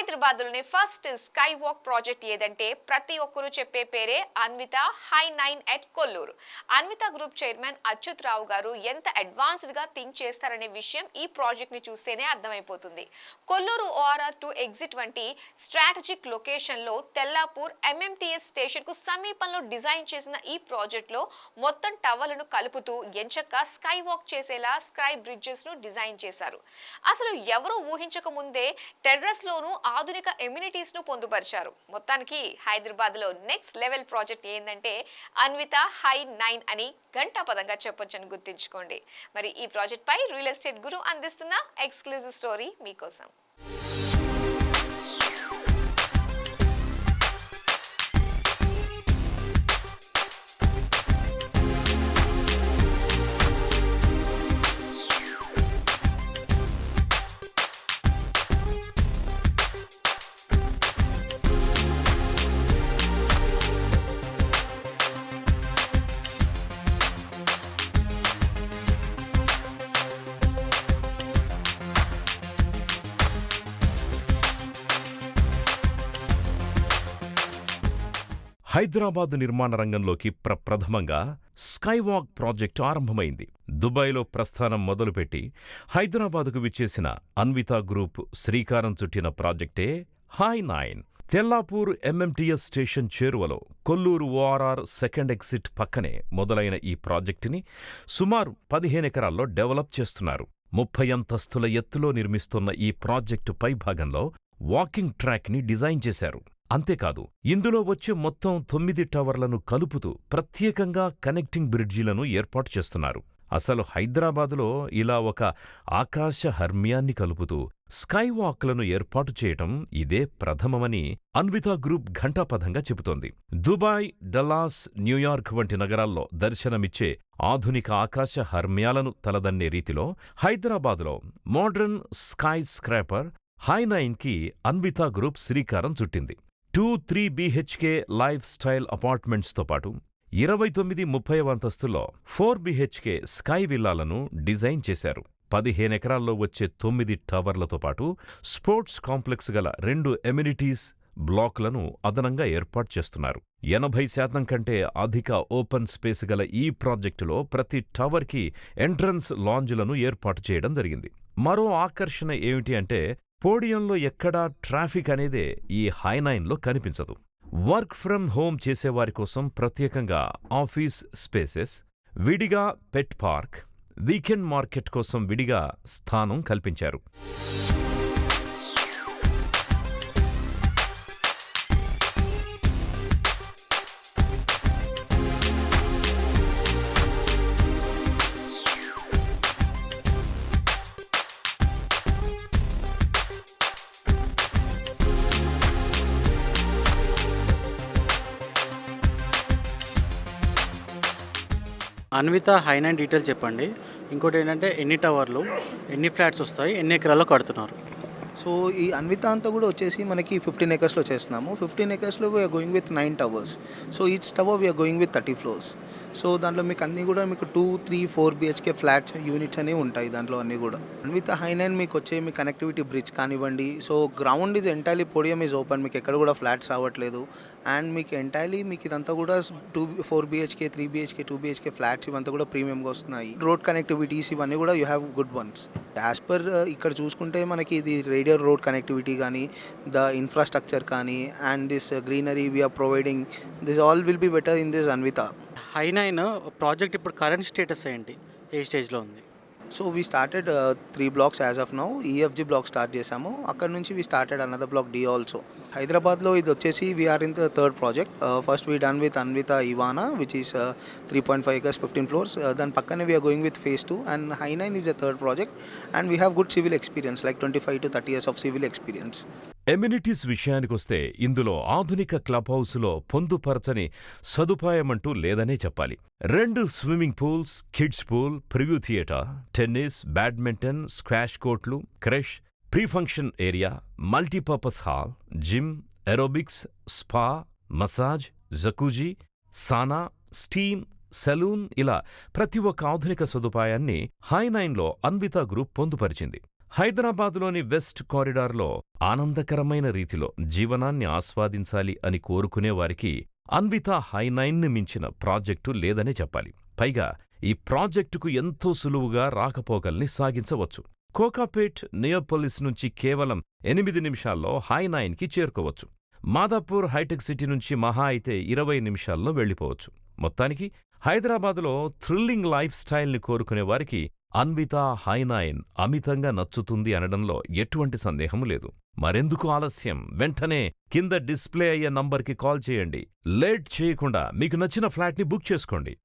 హైదరాబాద్లోని first sky walk project ఏదంటే ప్రతి ఒక్కరూ చెప్పే పేరే Anvita High Nine at Kolluru. Anvita group chairman Achyut Rao garu ఎంత అడ్వాన్స్డ్ గా థింక్ చేస్తారనే విషయం ఈ ప్రాజెక్ట్ ని చూస్తేనే అర్థమైపోతుంది. కొల్లూరు ORR 2 ఎగ్జిట్ వంటి స్ట్రాటజిక్ లొకేషన్ లో తెల్లాపూర్ MMTS స్టేషన్ కు సమీపంలో డిజైన్ చేసిన ఈ ప్రాజెక్ట్ లో మొత్తం టవర్లను కలుపుతూ ఎంచక్కా స్కై వాక్ చేసేలా స్కై బ్రిడ్జెస్ ను డిజైన్ చేశారు. అసలు ఎవరూ ఊహించక ముందే టెర్రస్ లోను ఆధునిక ఎమ్యూనిటీస్ ను పొందుపరిచారు. మొత్తానికి హైదరాబాద్ లో నెక్స్ట్ లెవెల్ ప్రాజెక్ట్ ఏంటంటే అన్విత హై9 అని గంటాపదంగా చెప్పొచ్చని గుర్తుంచుకోండి. మరి ఈ ప్రాజెక్ట్ పై రియల్ ఎస్టేట్ గురు అందిస్తున్న ఎక్స్క్లూజివ్ స్టోరీ మీకోసం. హైదరాబాద్ నిర్మాణ రంగంలోకి ప్రప్రథమంగా స్కైవాక్ ప్రాజెక్టు ఆరంభమైంది. దుబాయ్లో ప్రస్థానం మొదలుపెట్టి హైదరాబాదుకు విచ్చేసిన అన్విత గ్రూప్ శ్రీకారం చుట్టిన ప్రాజెక్టే హై9. తెల్లాపూర్ MMTS స్టేషన్ చేరువలో కొల్లూరు ORR సెకండ్ ఎగ్జిట్ పక్కనే మొదలైన ఈ ప్రాజెక్టుని సుమారు 15 ఎకరాల్లో డెవలప్ చేస్తున్నారు. 30 అంతస్తుల ఎత్తులో నిర్మిస్తున్న ఈ ప్రాజెక్టు పైభాగంలో వాకింగ్ ట్రాక్ ని డిజైన్ చేశారు. అంతేకాదు, ఇందులో వచ్చే మొత్తం 9 టవర్లను కలుపుతూ ప్రత్యేకంగా కనెక్టింగ్ బ్రిడ్జిలను ఏర్పాటు చేస్తున్నారు. అసలు హైదరాబాదులో ఇలా ఒక ఆకాశ హర్మ్యాన్ని కలుపుతూ స్కైవాక్లను ఏర్పాటు చేయటం ఇదే ప్రథమమని అన్విత గ్రూప్ ఘంటాపథంగా చెబుతోంది. దుబాయ్, డల్లాస్, న్యూయార్క్ వంటి నగరాల్లో దర్శనమిచ్చే ఆధునిక ఆకాశ హర్మ్యాలను తలదన్నే రీతిలో హైదరాబాదులో మోడ్రన్ స్కై స్క్రాపర్ హై9కి అన్విత గ్రూప్ శ్రీకారం చుట్టింది. 2-3 BHK లైఫ్ స్టైల్ అపార్ట్మెంట్స్తో పాటు 29-30 అంతస్తుల్లో 4 BHK స్కై విల్లాలను డిజైన్ చేశారు. 15 ఎకరాల్లో వచ్చే 9 టవర్లతో పాటు స్పోర్ట్స్ కాంప్లెక్స్ గల 2 ఎమ్యూనిటీస్ బ్లాక్లను అదనంగా ఏర్పాటు చేస్తున్నారు. 80% కంటే అధిక ఓపెన్ స్పేస్ గల ఈ ప్రాజెక్టులో ప్రతి టవర్కి ఎంట్రన్స్ లాంజ్లను ఏర్పాటు చేయడం జరిగింది. మరో ఆకర్షణ ఏమిటి అంటే పోడియంలో ఎక్కడా ట్రాఫిక్ అనేదే ఈ హై9లో కనిపించదు. వర్క్ ఫ్రం హోమ్ చేసేవారి కోసం ప్రత్యేకంగా ఆఫీస్ స్పేసెస్, విడిగా పెట్ పార్క్, వీకెండ్ మార్కెట్ కోసం విడిగా స్థానం కల్పించారు. అన్విత హై9 డీటెయిల్స్ చెప్పండి. ఇంకోటి ఏంటంటే ఎన్ని టవర్లు, ఎన్ని ఫ్లాట్స్ వస్తాయి, ఎన్ని ఎకరాల్లో కడుతున్నారు? సో ఈ అన్విత అంతా కూడా వచ్చేసి మనకి 15 ఎకర్స్లో చేస్తున్నాము. 15 ఎకర్స్లో we're going with 9 towers. So each tower we're going with 30 floors. So దాంట్లో మీకు అన్నీ కూడా మీకు 2-3-4 BHK ఫ్లాట్స్ యూనిట్స్ అనేవి ఉంటాయి దాంట్లో అన్నీ కూడా. అన్విత హై9 మీకు వచ్చే మీ కనెక్టివిటీ బ్రిడ్జ్ కానివ్వండి. So ground is entirely podium is open, మీకు ఎక్కడ కూడా ఫ్లాట్స్ రావట్లేదు. అండ్ మీకు ఎంటైర్లీ మీకు ఇదంతా కూడా 4 BHK 3 BHK 2 BHK ఫ్లాట్స్ ఇవంతా కూడా ప్రీమియంగా వస్తున్నాయి. రోడ్ కనెక్టివిటీస్ ఇవన్నీ కూడా you have good ones. As per ఇక్కడ చూసుకుంటే మనకి ఇది రేడియల్ రోడ్ కనెక్టివిటీ కానీ, ద ఇన్ఫ్రాస్ట్రక్చర్ కానీ, and this greenery we're providing, this all will be better in this Anvita. High Nine project ఇప్పుడు కరెంట్ స్టేటస్ ఏంటి, ఏ స్టేజ్లో ఉంది? So we started 3 blocks as of now. EFG block start చేసాము. అక్కడ నుంచి we started another block D also. హైదరాబాద్లో ఇది వచ్చేసి we're in the third project. First we done with Anvita Ivana which is 3.5 acres 15 floors. దాని పక్కనే we're going with phase 2 and High Nine is the third project. And we have good civil experience like 25 to 30 years of civil experience. Amenities విషయానికొస్తే ఇందులో ఆధునిక club హౌసులో పొందుపరచని సదుపాయమంటూ లేదనే చెప్పాలి. 2 swimming pools, kids pool, preview theatre, tennis, badminton, squash కోర్ట్లు, creche, pre function area, multipurpose hall, gym, aerobics, spa, massage, jacuzzi, sauna, steam, salon ఇలా ప్రతి ఒక్క ఆధునిక సదుపాయాన్ని హై9లో అన్విత గ్రూప్ పొందుపరిచింది. హైదరాబాదులోని వెస్ట్ కారిడార్లో ఆనందకరమైన రీతిలో జీవనాన్ని ఆస్వాదించాలి అని కోరుకునే వారికి అన్వితా హై9ని మించిన ప్రాజెక్టు లేదనే చెప్పాలి. పైగా ఈ ప్రాజెక్టుకు ఎంతో సులువుగా రాకపోకల్ని సాగించవచ్చు. కోకాపేట్ నియోపోలిస్ నుంచి కేవలం 8 నిమిషాల్లో హై9కి చేరుకోవచ్చు. మాదాపూర్ హైటెక్ సిటీ నుంచి మహా అయితే 20 నిమిషాల్లో వెళ్లిపోవచ్చు. మొత్తానికి హైదరాబాదులో థ్రిల్లింగ్ లైఫ్ స్టైల్ని కోరుకునే వారికి అన్వితా హై9 అమితంగా నచ్చుతుంది అనడంలో ఎటువంటి సందేహం లేదు. మరెందుకు ఆలస్యం? వెంటనే కింద డిస్ప్లే అయ్యే నంబర్కి కాల్ చేయండి. లేట్ చేయకుండా మీకు నచ్చిన ఫ్లాట్ని బుక్ చేసుకోండి.